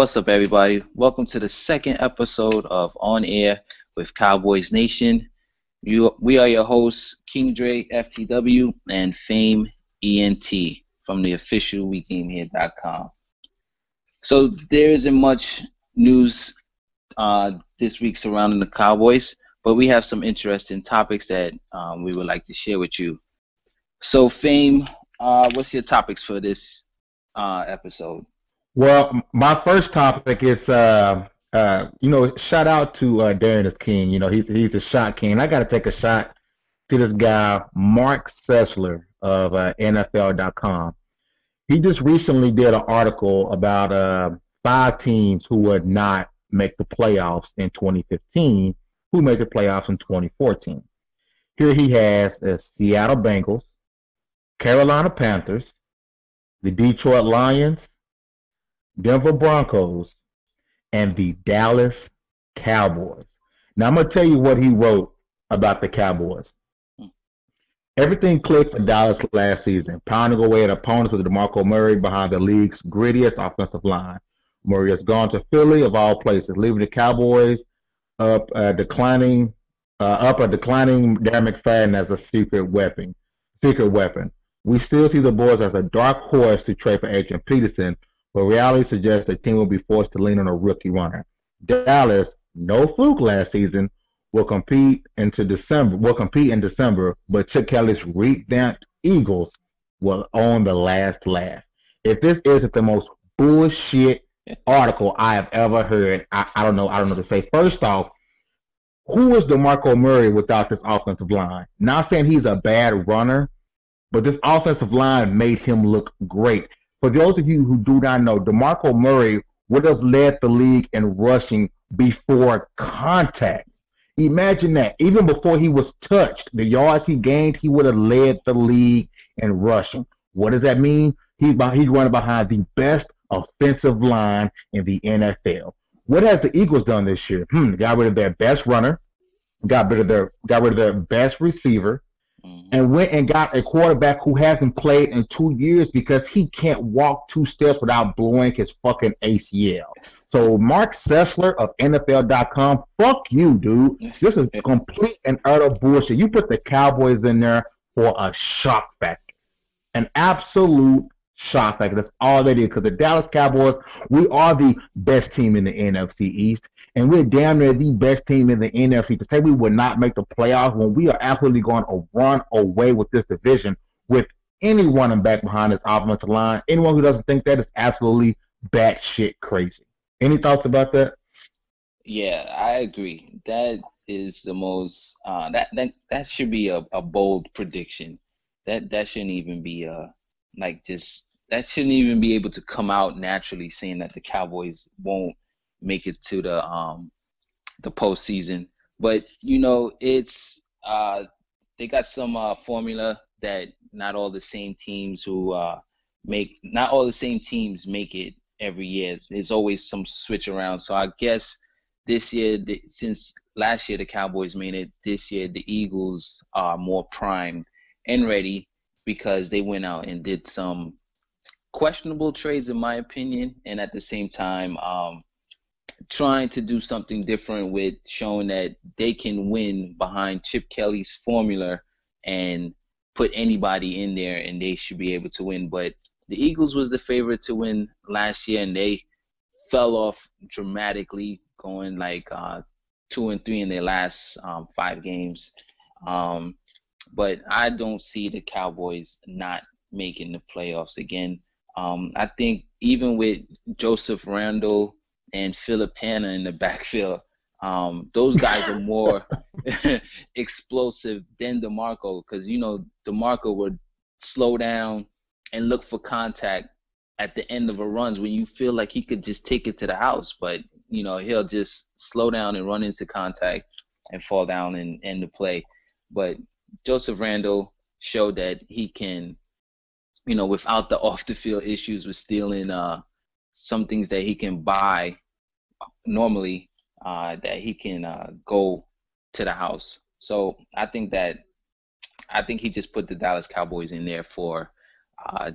What's up, everybody? Welcome to the second episode of On Air with Cowboys Nation. We are your hosts, King Dre, FTW, and Fame ENT from the official WeGameHere.com. So there isn't much news this week surrounding the Cowboys, but we have some interesting topics that we would like to share with you. So, Fame, what's your topics for this episode? Well, my first topic is, shout out to DarionizKing. He's the shot king. I got to take a shot to this guy, Mark Sessler of NFL.com. He just recently did an article about 5 teams who would not make the playoffs in 2015, who made the playoffs in 2014. Here he has the Seattle Bengals, Carolina Panthers, the Detroit Lions, Denver Broncos, and the Dallas Cowboys. Now, I'm going to tell you what he wrote about the Cowboys. Everything clicked for Dallas last season, pounding away at opponents with DeMarco Murray behind the league's grittiest offensive line. Murray has gone to Philly, of all places, leaving the Cowboys up a declining Darren McFadden as a secret weapon. We still see the boys as a dark horse to trade for Adrian Peterson, but reality suggests the team will be forced to lean on a rookie runner. Dallas, no fluke last season, will compete in December, but Chip Kelly's revamped Eagles will own the last laugh. If this isn't the most bullshit article I have ever heard, I don't know to say. First off, who is DeMarco Murray without this offensive line? Not saying he's a bad runner, but this offensive line made him look great. For those of you who do not know, DeMarco Murray would have led the league in rushing before contact. Imagine that. Even before he was touched, the yards he gained, he would have led the league in rushing. What does that mean? He's running behind the best offensive line in the NFL. What has the Eagles done this year? Got rid of their best runner, got rid of their best receiver, and went and got a quarterback who hasn't played in 2 years because he can't walk 2 steps without blowing his fucking ACL. So Mark Sessler of NFL.com, fuck you, dude. This is complete and utter bullshit. You put the Cowboys in there for a shock factor, an absolute shock factor. That's all they did, because the Dallas Cowboys, we are the best team in the NFC East, and we're damn near the best team in the NFC. To say we would not make the playoffs when we are absolutely going to run away with this division with any running back behind this offensive line, anyone who doesn't think that is absolutely batshit crazy. Any thoughts about that? Yeah, I agree. That is the most that should be a bold prediction. That shouldn't even be that shouldn't even be able to come out naturally, saying that the Cowboys won't make it to the postseason. But it's they got some formula that not all the same teams make it every year. There's always some switch around. So I guess this year, since last year the Cowboys made it, this year the Eagles are more primed and ready because they went out and did some questionable trades, in my opinion, and at the same time trying to do something different with showing that they can win behind Chip Kelly's formula and put anybody in there and they should be able to win. But the Eagles was the favorite to win last year, and they fell off dramatically, going 2-3 in their last 5 games. But I don't see the Cowboys not making the playoffs again. I think even with Joseph Randle and Philip Tanner in the backfield, those guys are more explosive than DeMarco, because DeMarco would slow down and look for contact at the end of a runs when you feel like he could just take it to the house, but he'll just slow down and run into contact and fall down and end the play. But Joseph Randle showed that he can, without the off the field issues with stealing some things that he can buy normally, that he can go to the house. So I think he just put the Dallas Cowboys in there for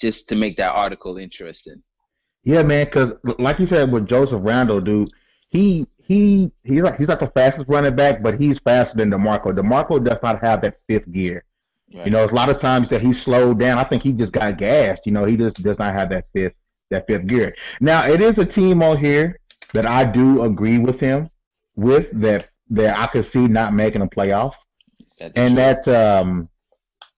just to make that article interesting. Yeah, man, because like you said with Joseph Randle, dude, he's like the fastest running back, but he's faster than DeMarco. DeMarco does not have that fifth gear. You Right. know, it's a lot of times that he slowed down. I think he just got gassed. You know, he just does not have that fifth gear. Now, it is a team on here that I do agree with him with that I could see not making the playoffs, Is that and Detroit?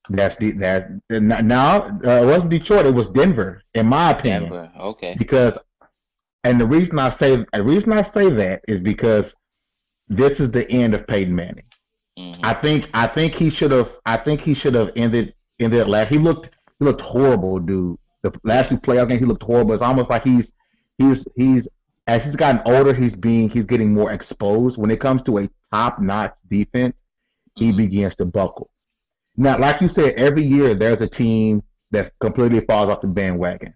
now it wasn't Detroit, it was Denver, in my opinion, Denver. Okay. because and the reason I say that is because this is the end of Peyton Manning. Hmm. I think he should have ended last. He looked horrible, dude. The last Yeah. two playoff games he looked horrible. It's almost like he's as he's gotten older, he's getting more exposed. When it comes to a top notch defense, he Hmm. begins to buckle. Now, like you said, every year there's a team that completely falls off the bandwagon.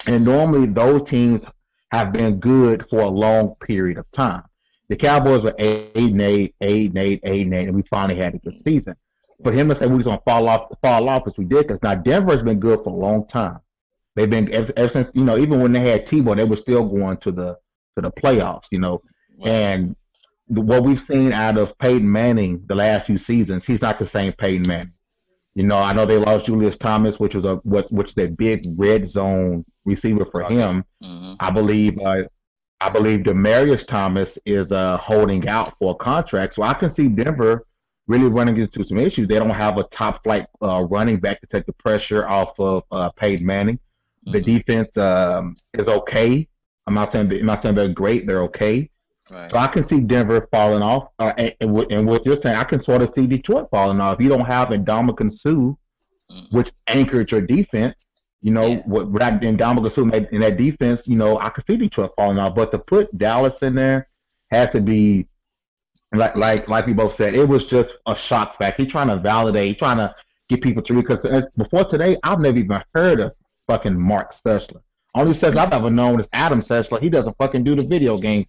And normally those teams have been good for a long period of time. The Cowboys were 8-8, 8-8, 8-8, and we finally had a good season. For him to say we're just gonna fall off is ridiculous. Now Denver's been good for a long time. They've been ever since, even when they had Tebow, they were still going to the playoffs. Right. And what we've seen out of Peyton Manning the last few seasons, he's not the same Peyton Manning. I know they lost Julius Thomas, which is a big red zone receiver for Target. him. Hmm. I believe Demarius Thomas is holding out for a contract, so I can see Denver really running into some issues. They don't have a top flight running back to take the pressure off of Peyton Manning. The Hmm. defense is okay. I'm not saying they're great. They're okay. Right. So I can see Denver falling off, and what you're saying, I can sort of see Detroit falling off. You don't have Ndamukong Suh, Hmm. which anchored your defense. Yeah. Without Ndamukong Suh in that defense, I could see Detroit falling off. But to put Dallas in there has to be like we both said. It was just a shock fact. He's trying to validate, he's trying to get people to read. Because before today, I've never even heard of fucking Mark Sessler. Only Sessler I've ever known is Adam Sessler. He doesn't fucking do the video game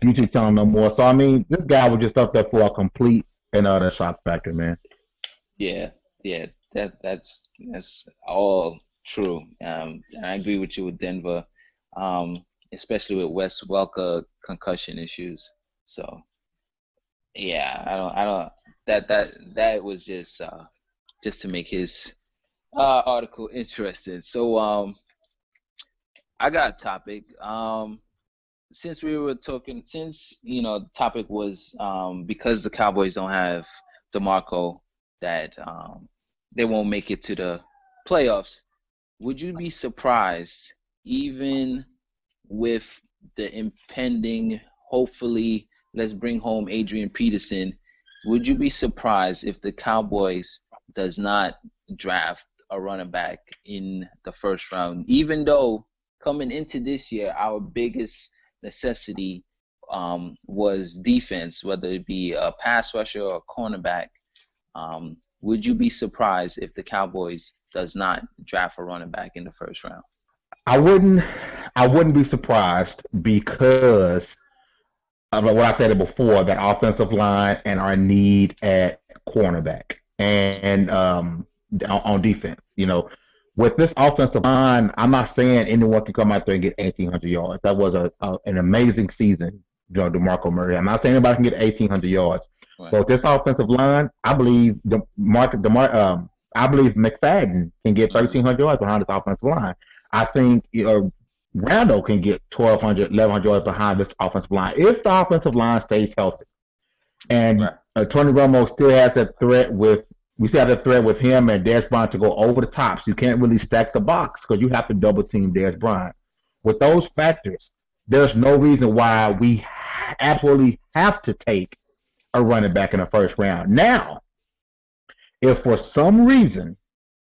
YouTube channel no more. So I mean, this guy was just up there for a complete and utter shock factor, man. Yeah. Yeah. That's all true. And I agree with you with Denver, especially with Wes Welker concussion issues. So yeah, I don't. That was just to make his article interesting. So I got a topic. Since we were talking, since the topic was because the Cowboys don't have DeMarco, that they won't make it to the playoffs. Would you be surprised, even with the impending, hopefully, let's bring home Adrian Peterson, would you be surprised if the Cowboys does not draft a running back in the first round, even though coming into this year, our biggest necessity was defense, whether it be a pass rusher or a cornerback. Would you be surprised if the Cowboys does not draft a running back in the first round? I wouldn't I wouldn't be surprised because of what I said before, that offensive line and our need at cornerback and on defense. With this offensive line, I'm not saying anyone can come out there and get 1,800 yards. That was an amazing season, DeMarco Murray. I'm not saying anybody can get 1,800 yards, Right. but with this offensive line, I believe McFadden can get Mm-hmm. 1,300 yards behind this offensive line. I think Randall can get 1,200, 1,100 yards behind this offensive line if the offensive line stays healthy. And Right. Tony Romo still has that threat with we still have that threat with him and Dez Bryant to go over the top. So you can't really stack the box because you have to double team Dez Bryant. With those factors, there's no reason why we absolutely have to take a running back in the first round. Now, if for some reason,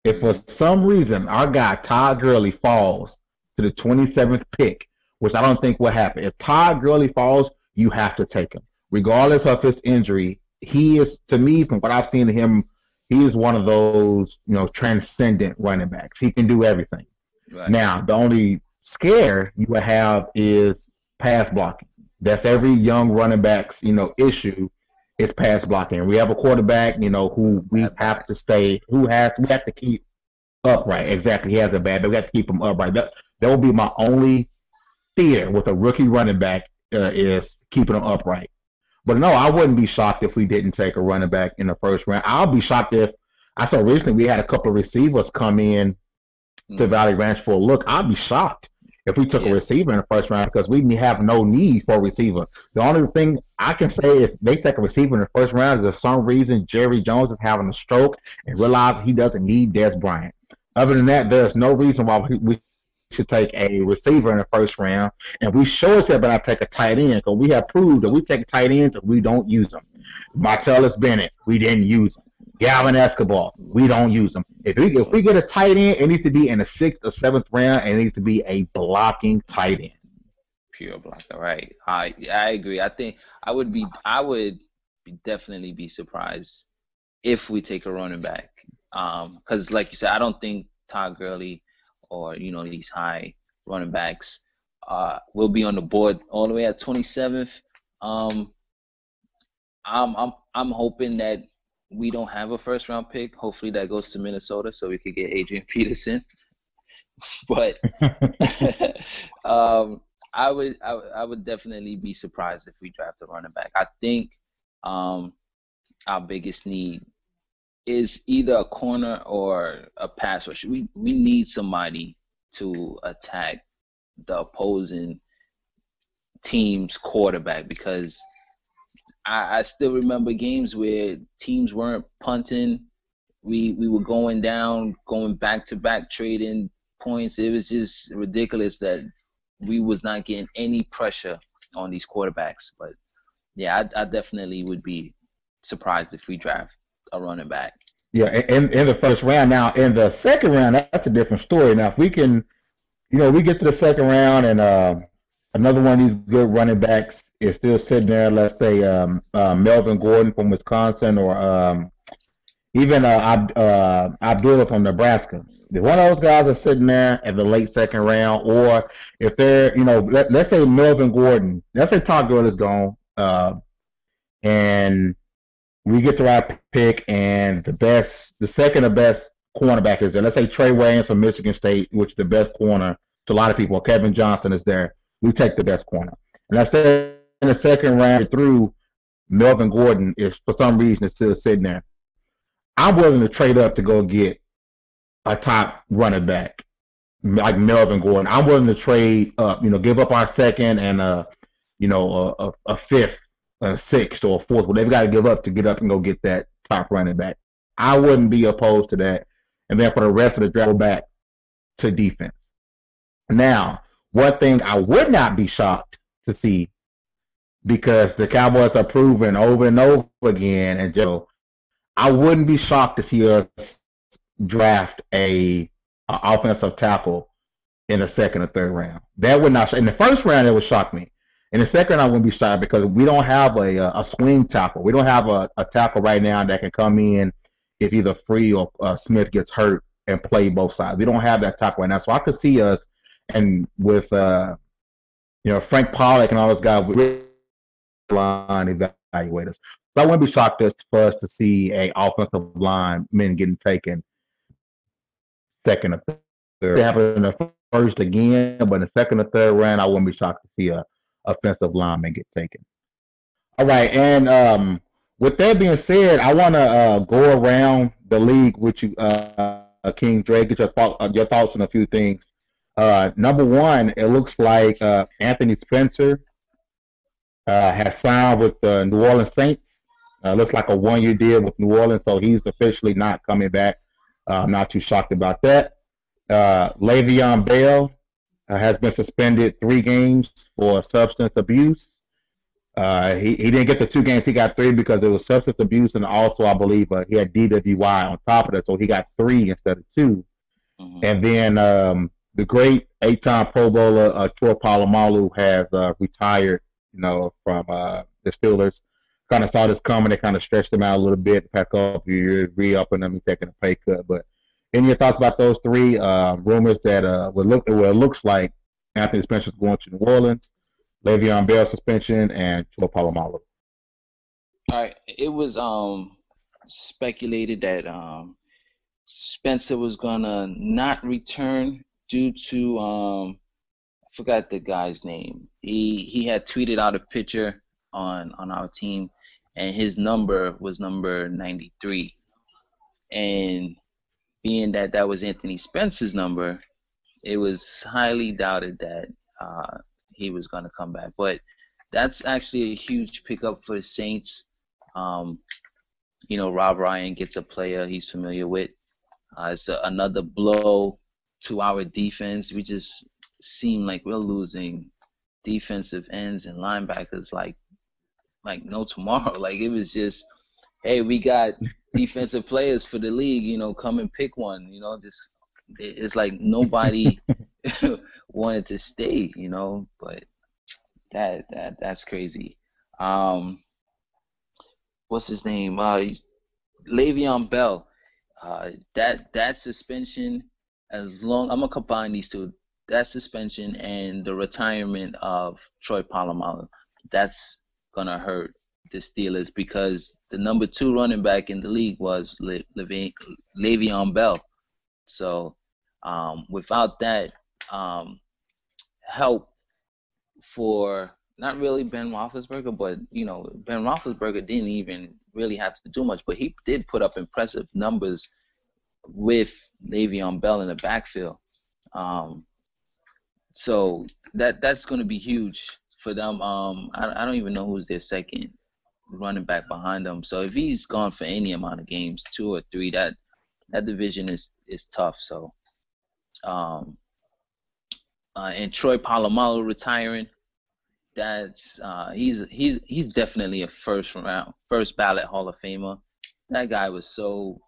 if for Mm-hmm. some reason our guy Todd Gurley falls to the 27th pick, which I don't think will happen, if Todd Gurley falls, you have to take him, regardless of his injury. He is, to me, from what I've seen of him, he is one of those transcendent running backs. He can do everything. Right. Now, the only scare you would have is pass blocking. That's every young running back's issue is pass blocking. We have a quarterback, who we Bad have back. to stay, we have to keep upright. Exactly. He has a bad, but we have to keep him upright. That will be my only fear with a rookie running back is keeping him upright. But no, I wouldn't be shocked if we didn't take a running back in the first round. I'll be shocked if I saw recently we had a couple of receivers come in to Valley Ranch for a look. I'd be shocked if we took a Yeah. receiver in the first round because we have no need for a receiver. The only thing I can say if they take a receiver in the first round is if for some reason Jerry Jones is having a stroke and realizes he doesn't need Des Bryant. Other than that, there's no reason why we should take a receiver in the first round. And we sure as hell better not take a tight end because we have proved that we take tight ends and we don't use them. Martellus Bennett, we didn't use him. Gavin Escobar, we don't use them. If we get a tight end, it needs to be in the 6th or 7th round, and it needs to be a blocking tight end. Pure blocker, right? I agree. I think I would definitely be surprised if we take a running back. Because like you said, I don't think Todd Gurley or these high running backs will be on the board all the way at 27th. I'm hoping that we don't have a first round pick. Hopefully that goes to Minnesota so we could get Adrian Peterson. But I would definitely be surprised if we draft a running back. I think our biggest need is either a corner or a pass rush. We need somebody to attack the opposing team's quarterback because I still remember games where teams weren't punting. We were going down, going back to back, trading points. It was just ridiculous that we was not getting any pressure on these quarterbacks. But yeah, I definitely would be surprised if we draft a running back. Yeah, in the first round. Now, in the second round, that's a different story. Now, if we can, we get to the second round and another one of these good running backs is still sitting there, let's say Melvin Gordon from Wisconsin or even Abdullah from Nebraska. If one of those guys are sitting there at the late second round, or if they're, let's say Melvin Gordon, let's say Todd Gurley's gone, and we get the right pick, and the second or best cornerback is there. Let's say Trey Waynes from Michigan State, which is the best corner to a lot of people. Kevin Johnson is there. We take the best corner. And I said in the second round through, Melvin Gordon is for some reason is still sitting there. I'm willing to trade up to go get a top running back like Melvin Gordon. I'm willing to trade up, give up our second and a fifth, a sixth, or a fourth. Well, they've got to give up to get up and go get that top running back. I wouldn't be opposed to that. And then for the rest of the draft, go back to defense. Now, one thing I would not be shocked to see, because the Cowboys are proven over and over again, and Joe, I wouldn't be shocked to see us draft a offensive tackle in the second or third round. That would not. In the first round, it would shock me. In the second round, I wouldn't be shocked because we don't have a swing tackle. We don't have a tackle right now that can come in if either Free or Smith gets hurt and play both sides. We don't have that tackle right now, so I could see us and with Frank Pollock and all those guys with line evaluators. So I wouldn't be shocked for us to see a offensive lineman getting taken second or third. It happened in the first again, but in the second or third round, I wouldn't be shocked to see a offensive lineman get taken. All right, and with that being said, I want to go around the league with you, King Dre, get your thoughts on a few things. Number one, it looks like Anthony Spencer has signed with the New Orleans Saints. Looks like a one-year deal with New Orleans, so he's officially not coming back. I'm not too shocked about that. Le'Veon Bell has been suspended 3 games for substance abuse. He didn't get the 2 games. He got 3 because it was substance abuse, and also, I believe, he had DWI on top of that, so he got 3 instead of 2. Mm-hmm. And then the great 8-time Pro Bowler Troy Polamalu has retired, from the Steelers. Kind of saw this coming. They kind of stretched him out a little bit the past couple of years, re-upping him and taking a pay cut. But any of your thoughts about those 3 rumors that it looks like Anthony Spencer is going to New Orleans, Le'Veon Bell suspension, and Troy Polamalu? All right. It was speculated that Spencer was gonna not return due to I forgot the guy's name. He had tweeted out a picture on our team, and his number was number 93. And being that that was Anthony Spencer's number, it was highly doubted that he was gonna come back. But that's actually a huge pickup for the Saints. Um, Rob Ryan gets a player he's familiar with. It's another blow to our defense. We just seem like we're losing defensive ends and linebackers like no tomorrow. Like it was just, hey, we got defensive players for the league. Come and pick one. Just it's like nobody wanted to stay. But that's crazy. What's his name? Le'Veon Bell. That suspension, I'm gonna combine these two. That suspension and the retirement of Troy Polamalu, that's gonna hurt the Steelers because the number 2 running back in the league was Le'Veon Bell. So without that help for not really Ben Roethlisberger, but Ben Roethlisberger didn't even really have to do much, but he did put up impressive numbers with Le'Veon Bell in the backfield. So that's going to be huge for them. I don't even know who's their second running back behind them. So if he's gone for any amount of games, 2 or 3, that division is tough. So and Troy Polamalu retiring, that's he's definitely a first ballot Hall of Famer. That guy was so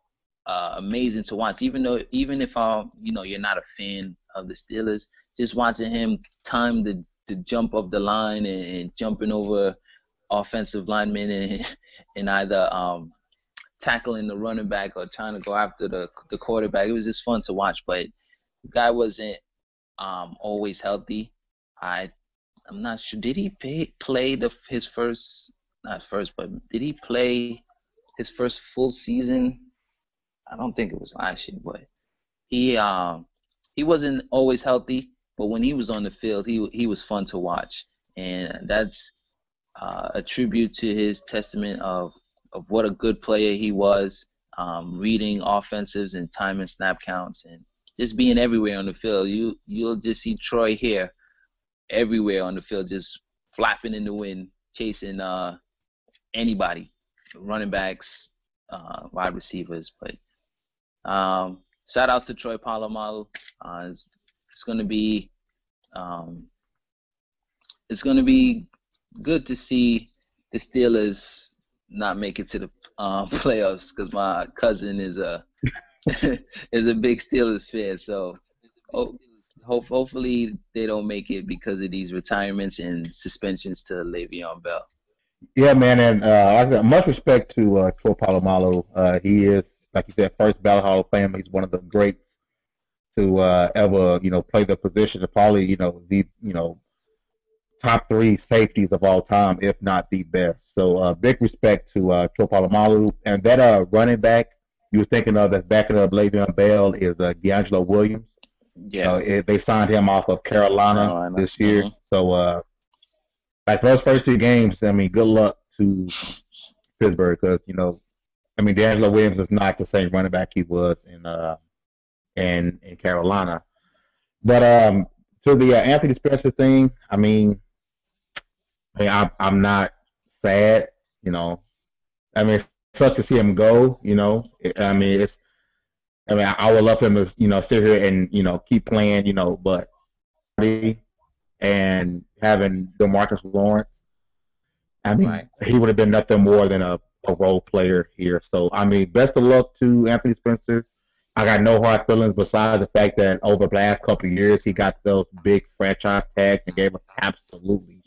amazing to watch. Even if you're not a fan of the Steelers, just watching him time the jump of the line and jumping over offensive linemen and either tackling the running back or trying to go after the quarterback. It was just fun to watch. But the guy wasn't always healthy. I'm not sure. Did he play his first, not first, but did he play his first full season? I don't think it was last year, but he wasn't always healthy. But when he was on the field, he was fun to watch, and that's a tribute to his testament of what a good player he was, reading offensives and time and snap counts, and just being everywhere on the field. You'll just see Troy here everywhere on the field, just flapping in the wind, chasing anybody, running backs, wide receivers. But shout outs to Troy Polamalu. It's gonna be good to see the Steelers not make it to the playoffs because my cousin is a is a big Steelers fan. So hopefully they don't make it because of these retirements and suspensions to Le'Veon Bell. Yeah, man, and like I said, much respect to Troy Polamalu. He is, like you said, first ballot Hall of Fame. He's one of the greats to ever, play the position. Probably, the, top 3 safeties of all time, if not the best. So big respect to Troy Polamalu. And that running back you were thinking of that's backing up Le'Veon Bell is D'Angelo Williams. Yeah. They signed him off of Carolina this year. Mm-hmm. So, like those first 2 games, I mean, good luck to Pittsburgh because, D'Angelo Williams is not the same running back he was in Carolina. But to the Anthony Spencer thing, I'm not sad, it sucks to see him go, I would love him to, sit here and, keep playing, but and having DeMarcus Lawrence, Right. he would have been nothing more than a role player here. So, best of luck to Anthony Spencer. I got no hard feelings besides the fact that over the last couple of years, he got those big franchise tags and gave us absolutely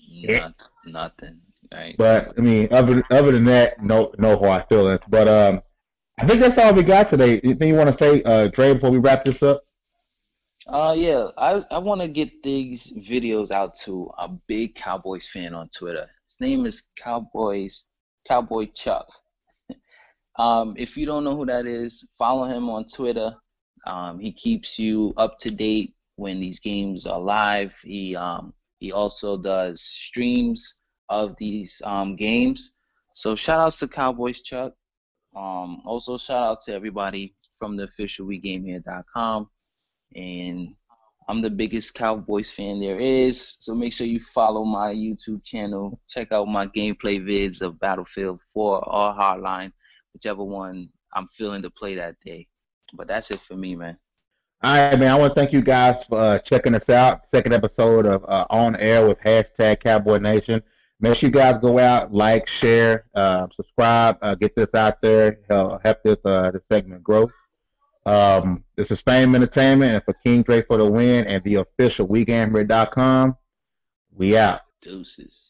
nothing. Right. But, other than that, no hard feelings. But I think that's all we got today. Anything you want to say, Dre, before we wrap this up? Yeah, I want to get these videos out to a big Cowboys fan on Twitter. His name is Cowboy Chuck. If you don't know who that is, follow him on Twitter. He keeps you up to date when these games are live. He also does streams of these games. So shout outs to Cowboys Chuck. Also shout out to everybody from the official WeGameHere.com. And I'm the biggest Cowboys fan there is, so make sure you follow my YouTube channel. Check out my gameplay vids of Battlefield 4 or Hardline, whichever one I'm feeling to play that day. But that's it for me, man. All right, man. I want to thank you guys for checking us out. Second episode of On Air with hashtag Cowboy Nation. Make sure you guys go out, like, share, subscribe, get this out there, help this segment grow. This is Fame Entertainment, and for King Drake for the win, and the official WeGameHere.com. We out. Deuces.